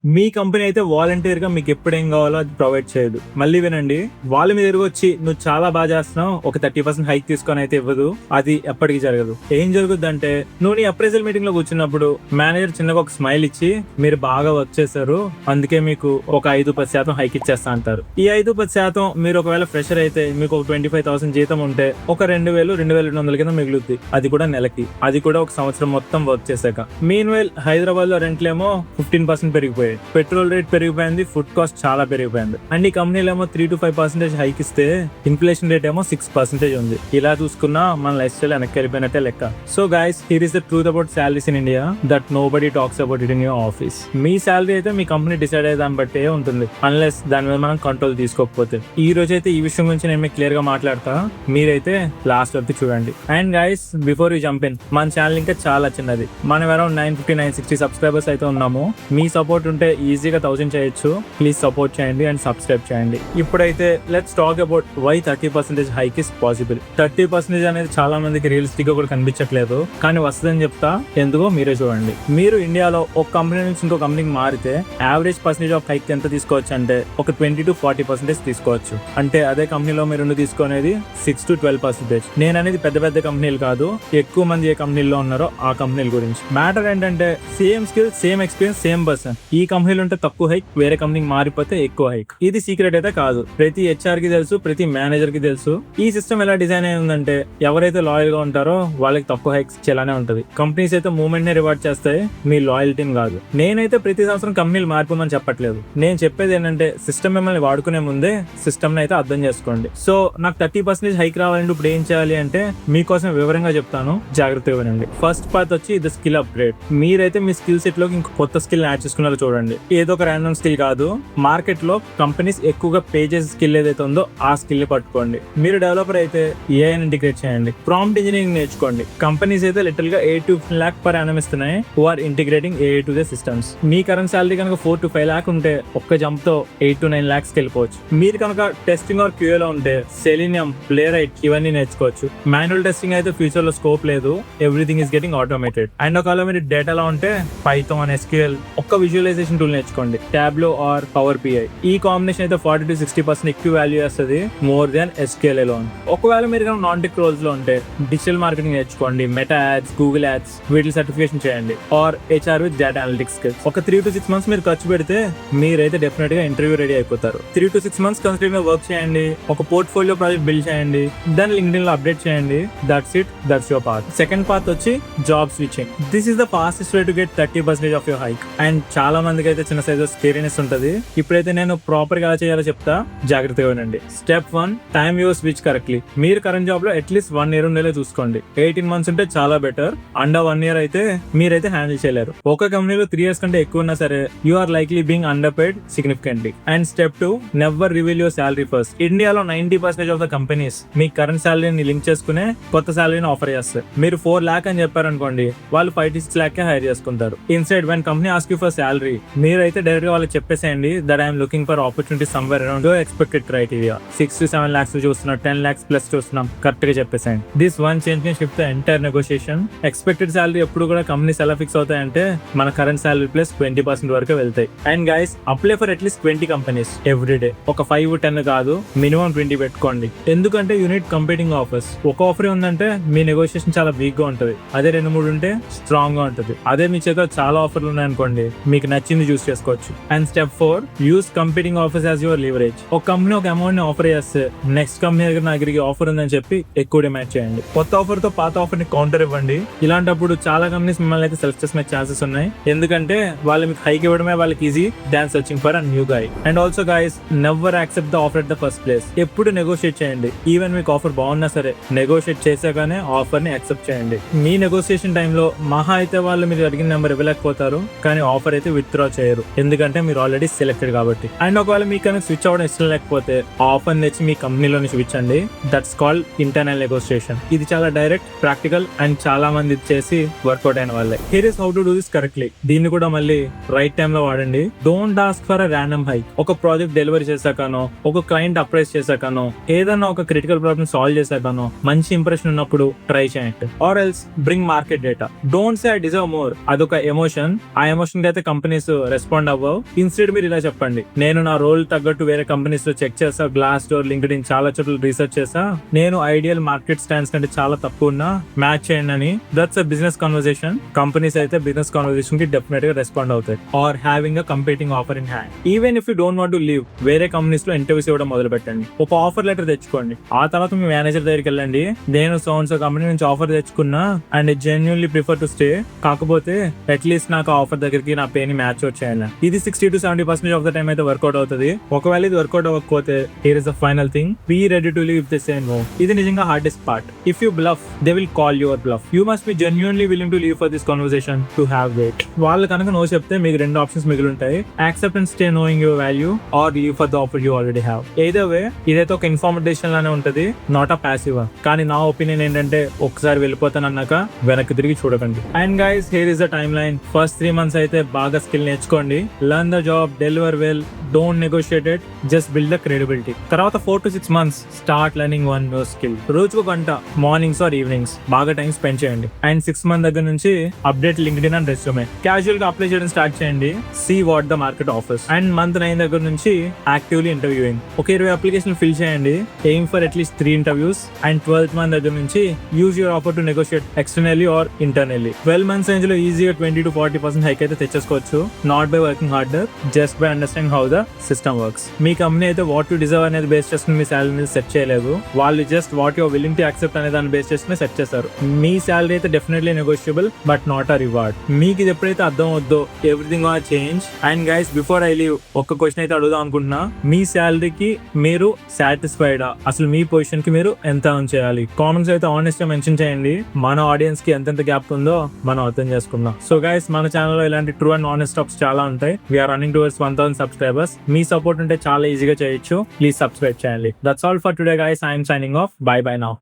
మీ company అయితే volunteer గా మీకు ఎప్పుడేం కావాలో అది ప్రొవైడ్ చేయదు. మళ్ళీ వినండి, వాళ్ళ మీద వచ్చి నువ్వు చాలా బాగా చేస్తున్నావు, ఒక 30% హైక్ తీసుకొని అయితే ఇవ్వదు. అది ఎప్పటికీ జరగదు. ఏం జరుగుద్ది అంటే, నువ్వు నీ అప్రైజల్ మీటింగ్ లో కూర్చున్నప్పుడు మేనేజర్ చిన్నగా ఒక స్మైల్ ఇచ్చి మీరు బాగా వర్క్ చేశారు, అందుకే మీకు ఒక 5-10% హైక్ ఇచ్చేస్తా అంటారు. ఈ 5-10% మీరు ఒకవేళ ఫ్రెషర్ అయితే మీకు ఒక 25,000 జీతం ఉంటే ఒక 2,000-2,200 కింద మిగులుద్ది. అది కూడా నెలకి, అది కూడా ఒక సంవత్సరం మొత్తం వర్క్ చేశాక. మీన్ వైల్ హైదరాబాద్ లో రెంట్లేమో 15% పెరిగిపోయాయి, పెట్రోల్ రేట్ పెరిగిపోయింది, ఫుడ్ కాస్ట్ చాలా పెరిగిపోయింది. అండ్ ఈ కంపెనీలో ఏమో 3-5% హైక్ ఇస్తే ఇన్ఫ్లేషన్ రేట్ ఏమో 6% ఉంది. ఇలా చూసుకున్నా మన లైఫ్ స్టైల్ వెనక్కి వెళ్ళిపోయినట్టే లెక్క. So guys, here is the truth about salaries in India that nobody talks about it in your office. మీ సాలరీ అయితే మీ కంపెనీ డిసైడ్ అయ్యే దాన్ని బట్టే ఉంటుంది, అన్లెస్ దాని మీద మనం కంట్రోల్ తీసుకోకపోతే. ఈ రోజు అయితే ఈ విషయం గురించి నేను మీకు క్లియర్ గా మాట్లాడతా, మీరైతే లాస్ట్ వరకు చూడండి. And guys, before you jump in, మన ఛానల్ ఇంకా చాలా చిన్నది. మనం అరౌండ్ 950-960 సబ్స్క్రైబర్స్ అయితే ఉన్నాము. మీ సపోర్ట్ ఉంటే ఈజీగా 1000 చేయొచ్చు. ప్లీజ్ సపోర్ట్ చేయండి అండ్ సబ్స్క్రైబ్ చేయండి. ఇప్పుడైతే let's talk about why 30% hike is possible. 30% అనేది చాలా మందికి రియలిస్టిక్ గా కూడా కనిపించట్లేదు, కానీ వస్తుందని చెప్తా, ఎందుకో మీరే చూడండి. మీరు ఇండియాలో ఒక కంపెనీ నుంచి ఇంకో కంపెనీకి మారితే యావరేజ్ పర్సెంటేజ్ ఆఫ్ హైక్ ఎంత తీసుకోవచ్చు అంటే ఒక 20-40% తీసుకోవచ్చు. అంటే అదే కంపెనీలో మీరు తీసుకునేది 6-12%. నేను అనేది పెద్ద పెద్ద కంపెనీలు కాదు, ఎక్కువ మంది ఏ కంపెనీలో ఉన్నారో ఆ కంపెనీల గురించి. మ్యాటర్ ఏంటంటే, same skill, same experience, same person. ఈ కంపెనీలో ఉంటే తక్కువ హైక్, వేరే కంపెనీకి మారిపోతే ఎక్కువ హైక్. ఇది సీక్రెట్ అయితే కాదు, ప్రతి హెచ్ఆర్ కి తెలుసు, ప్రతి మేనేజర్ కి తెలుసు. ఈ సిస్టమ్ ఎలా డిజైన్ అయి ఉందంటే, ఎవరైతే లాయల్ గా ఉంటారో వాళ్ళకి తక్కువ హైక్స్ ఇచ్చేలానే ఉంటది. కంపెనీస్ అయితే మూవ్మెంట్ ని రివార్డ్ చేస్తాయి, మీ లాయల్టీని కాదు. నేనైతే ప్రతి సంవత్సరం కంపెనీలు మారిపోమని చెప్పట్లేదు. నేను చెప్పేది ఏంటంటే, సిస్టమ్ మిమ్మల్ని వాడుకునే ముందే సిస్టమ్ ని అయితే అర్థం చేసుకోండి. సో నాకు 30% హైక్ రావాలంటే ఇప్పుడు ఏం చేయాలి అంటే, మీకోసం వివరంగా చెప్తాను, జాగ్రత్తగా వినండి. ఫస్ట్ పార్ట్ వచ్చి ఇది స్కిల్ అప్గ్రేడ్. మీరైతే మీ స్కిల్ సెట్ లోకి ఇంకో కొత్త స్కిల్ యాడ్ చేసుకున్నారో చూడండి. ఏదో ఒక ర్యాండమ్ స్కిల్ కాదు, మార్కెట్ లో కంపెనీస్ ఎక్కువగా పే చేసే స్కిల్ ఏదైతే ఉందో ఆ స్కిల్ పట్టుకోండి. మీరు డెవలపర్ అయితే ఏఐ ఇంటిగ్రేట్ చేయండి, ప్రాంప్ట్ ఇంజనీరింగ్ నేర్చుకోండి. కంపెనీస్ అయితే లిటిల్ గా 8-10 lakh per annum ఇస్తున్నాయి who are integrating AI to the systems. మీ కరెంట్ సాలరీ కనుక 4-5 lakh ఉంటే ఒక్క జంప్ తో 8-9 lakhs వెళ్ళిపోవచ్చు. మీరు కనుక టెస్టింగ్ ఆర్ క్యూఏ లో ఉంటే సెలీనియం, ప్లేరైట్ ఇవన్నీ నేర్చుకోవచ్చు. మాన్యువల్ టెస్టింగ్ అయితే ఫ్యూచర్ లో స్కోప్ లేదు, everything is getting automated. And ఒకవేళ మీరు డేటాలో ఉంటే పైథాన్, ఎస్క్యూఎల్, ఒక్క విజువలైజేషన్ టూల్ నేర్చుకోండి, టాబ్లో ఆర్ పవర్ బిఐ. ఈ కాంబినేషన్ అయితే 40-60% ఎక్కువ వాల్యూ చేస్తుంది మోర్ దాన్ ఎస్క్యూఎల్ అలోన్. ఒకవేళ మీరు కనుక నాన్ టెక్ రోల్స్ లో ఉంటే డిజిటల్ మార్కెటింగ్ నేర్చుకోండి, మెటా యాడ్స్, గూగుల్ యాడ్స్, వీటి సర్టిఫికేషన్ చేయండి. Or HR with data analytics skills. ఒక 3-6 months మీరు ఖర్చు పెడితే మీరైతే డెఫినెట్ గా ఇంటర్వ్యూ రెడీ అయిపోతారు. 3-6 months కంటిన్యూగా వర్క్ చేయండి, ఒక పోర్ట్ఫోలియో ప్రాజెక్ట్ బిల్డ్ చేయండి, దాన్ని లింక్డ్ఇన్ లో అప్డేట్ చేయండి. That's it, that's your part. Second part వచ్చి job switching. This is the fastest way to get 30% of your hike. And చాలా మందికి అయితే చిన్న సైజ్ స్కేరీనెస్ ఉంటది. ఇప్పుడైతే నేను ప్రాపర్ గా ఎలా చేయాలో చెప్తా, జాగ్రత్తగా వినండి. Step 1, time your switch correctly. మీరు కరెంట్ జాబ్ లో అట్లీస్ట్ 1 year ఉండేలా చూసుకోండి. 18 months ఉంటే చాలా బెటర్. అండర్ 1 year అయితే మీరైతే హ్యాండిల్ చేయలేరు. ఒక కంపెనీలో 3 years కంటే ఎక్కువ ఉన్నా సరే you are likely being underpaid significantly. And step 2, never reveal your salary first. ఇండియాలో 90% ఆఫ్ ద కంపెనీస్ మీ కరెంట్ సాలరీని లింక్ చేసుకునే కొత్త సాలరీని ఆఫర్ చేస్తారు. మీరు 4 lakh అని చెప్పారనుకోండి, వాళ్ళు 5-6 lakh హైర్ చేసుకుంటారు. Inside when company ask you for salary, మీరైతే డైరెక్ట్ గా వాళ్ళకి చెప్పేసేయండి that I'm looking for opportunity somewhere around your expected criteria. 6-7 lakhs చూస్తున్నాం, 10 lakhs ప్లస్ చూస్తున్నాం, కరెక్ట్ గా చెప్పేసేయండి. This one change can shift the entire negotiation. Expected salary ఎప్పుడు కూడా కంపెనీస్ ఎలా ఫిక్స్ అవుతాయంటే మన కరెంట్ సాలరీ ప్లస్ 20% వరకు వెళ్తాయి. And guys, apply for at least 20 companies every day. ఒక 5-10 కాదు, మినిమం 20 పెట్టుకోండి. ఎందుకంటే యూనిట్ కంపీటింగ్ ఆఫర్స్. ఒక ఆఫర్ ఉందంటే మీ నెగోషియేషన్ చాలా వీక్ గా ఉంటది, అదే 2-3 ఉంటే స్ట్రాంగ్ గా ఉంటది. అదే మీ చేత చాలా ఆఫర్లు ఉన్నాయనుకోండి, మీకు నచ్చింది చూస్ చేసుకోవచ్చు. And step 4, use competing offers as your leverage. ఒక కంపెనీ ఒక అమౌంట్ ని ఆఫర్ చేస్తే నెక్స్ట్ కంపెనీ దగ్గర నా దగ్గరికి ఆఫర్ ఉందని చెప్పి ఎక్కువ డిమాండ్ చేయండి. కొత్త ఆఫర్ తో పాత ఆఫర్ ని కౌంటర్ ఇవ్వండి. ఇలాంటప్పుడు చాలా కంపెనీస్ మిమ్మల్ని అయితే సెలెక్ట్ చేసుకునే ఛాన్సెస్ ఉన్నాయి, ఎందుకంటే వాళ్ళు మీకు హైక్ ఇవ్వడమే వాళ్ళకి easy than searching for a new guy. And also guys, never accept the offer at the first place. ఎప్పుడు నెగోషియేట్ చేయండి. ఈవెన్ మీకు ఆఫర్ బాగున్నా సరే నెగోషియేట్ చేసాగానే ఆఫర్ ని యాక్సెప్ట్ చేయండి. మీ నెగోషియేషన్ టైంలో మహా అయితే వాళ్ళు మీరు అడిగిన నెంబర్ ఇవ్వలేకపోతారు, కానీ ఆఫర్ అయితే విత్డ్రా చేయరు, ఎందుకంటే మీరు ఆల్రెడీ సెలెక్టెడ్ కాబట్టి. అండ్ ఒకవేళ మీకు కనుక స్విచ్ అవ్వడం ఇష్టం లేకపోతే ఆఫర్ తెచ్చి మీ కంపెనీలోని స్విచ్ అండి. That's called internal negotiation. ఇది చాలా డైరెక్ట్, ప్రాక్టికల్ అండ్ చాలా మంది చేసి వర్కౌట్ అయిన వాళ్ళే. Here is how to do this correctly. దీన్ని కూడా మళ్ళీ రైట్ టైం లో వాడండి. Don't ask for a random hike. ఒక ప్రాజెక్ట్ డెలివరీ చేశాకనో, ఒక క్లయింట్ అప్రైజ్ చేశాకనో, ఏదన్నా ఒక క్రిటికల్ ప్రాబ్లమ్ సాల్వ్ చేశాకనో మంచి ఇంప్రెషన్ ఉన్నప్పుడు ట్రై చేయండి. Or else bring market data. Don't say I deserve more. అదొక ఎమోషన్. ఆ ఎమోషన్ అయితే కంపెనీస్ రెస్పాండ్ అవ్వవు. ఇన్స్టెడ్ మీరు ఇలా చెప్పండి, నేను నా రోల్ తగ్గట్టు వేరే కంపెనీస్ లో చెక్ చేసా, గ్లాస్ డోర్, లింక్డ్ఇన్ చాలా చోట్ల రీసెర్చ్ చేసా, నేను ఐడియల్ మార్కెట్ స్టాండ్స్ కంటే చాలా తక్కువ ఉన్నా, మ్యాచ్ చేయండి అని. That's a business conversation. Companies అయితే బిజినెస్ కాన్వర్సేషన్ కి డెఫినెట్ గా రెస్పాండ్ అవుతాయి. Or having a competing offer in hand. Even if you don't want to leave, వేరే కంపెనీస్ లో ఇంటర్వ్యూస్ ఇవ్వడం మొదలు పెట్టండి. ఒక ఆఫర్ లెటర్ తెచ్చుకోండి. ఆ తర్వాత మీ మేనేజర్ దగ్గరికి వెళ్ళండి, నేను సో కంపెనీ నుంచి ఆఫర్ తెచ్చుకున్నా and genuinely prefer to stay, కాకపోతే అట్లీస్ట్ నాకు ఆఫర్ దగ్గరికి నా పే ని మ్యాచ్ అవుట్ చేయాలి. ఇది 60-70% ఆఫ్ ద టైం అయితే వర్కౌట్ అవుతుంది. ఒకవేళ ఇది వర్కౌట్ అవ్వకపోతే here is the final thing, be ready to leave if they say no. ఇది నిజంగా hardest part. If you bluff, they will call your bluff. You must be genuinely willing to leave for this conversation to have weight. వాళ్ళు కనుక no చెప్తే మీకు 2 options మిగిలి ఉంటాయి, accept and stay knowing your value, or leave for the offer you already have. Either way ఇదైతే ఒక information లానే ఉంటది, నాట్ అ ప్యాసివ్. కానీ నా ఒపీనియన్ ఏంటంటే, ఒకసారి వెళ్ళిపోతానన్నాక వెనక్కి తిరిగి చూడకండి. And guys, here is the timeline. First 3 months అయితే బాగా స్కిల్ నేర్చుకోండి, learn the job, deliver well, don't negotiate it, just build the credibility. తర్వాత 4 to 6 months start learning one new skill. రోజుకు 1 గంట మార్నింగ్స్ ఆర్ ఈవినింగ్స్ బాగా time spend చేయండి. అండ్ 6 months దగ్గర నుంచి update LinkedIn and resume. Casual గా అప్లై చేయడం స్టార్ట్ చేయండి. See what the market offers. And month 9 దగ్గర నుంచి యాక్టివ్లీ ఇంటర్వ్యూయింగ్. ఒక 20 అప్లికేషన్ ఫిల్ చేయండి. Aim for at least 3 interviews. And 12th month దగ్గర నుంచి use your offer to negotiate externally or internally. 12 months range లో ఈజీగా 20-40% హైక్ అయితే తెచ్చేసుకోవచ్చు. Not by working harder, just by understanding how the system works. మీ company అయితే what you deserve అనేది base చేసుకుని మీ శాలరీ మీద సెట్ చేయలేదు, వాళ్ళు just what you're willing to accept అనే దాన్ని బేస్ చేసుకుని సెట్ చేస్తారు. మీ శాలరీ అయితే definitely negotiable, but not a reward. మీకు ఇది ఎప్పుడైతే అర్థం అవుద్దో, everything are change. And guys, before I leave ఒక క్వశ్చన్ అయితే అడుగుదాం అనుకుంటున్నా, మీ శాలరీకి మీరు సాటిస్ఫైడా? అసలు మీ పొజిషన్ కి మీరు ఎంత ఎర్న్ చేయాలి? కామెంట్స్ అయితే ఆనెస్ట్ గా మెన్షన్ చేయండి. మన ఆడియన్స్ కి ఎంతెంత గ్యాప్ ఉందో మనం అర్థం చేసుకుందాం. సో గైస్, మన ఛానల్లో ఇలాంటి ట్రూ అండ్ ఆనెస్ట్ టాక్స్ చాలా ఉంటాయి. We're running towards 1000 subscribers. మీ సపోర్ట్ ఉంటే చాలా ఈజీగా చేయొచ్చు. ప్లీజ్ సబ్స్క్రైబ్ చేయండి. That's all for today guys. I'm signing off. Bye bye now.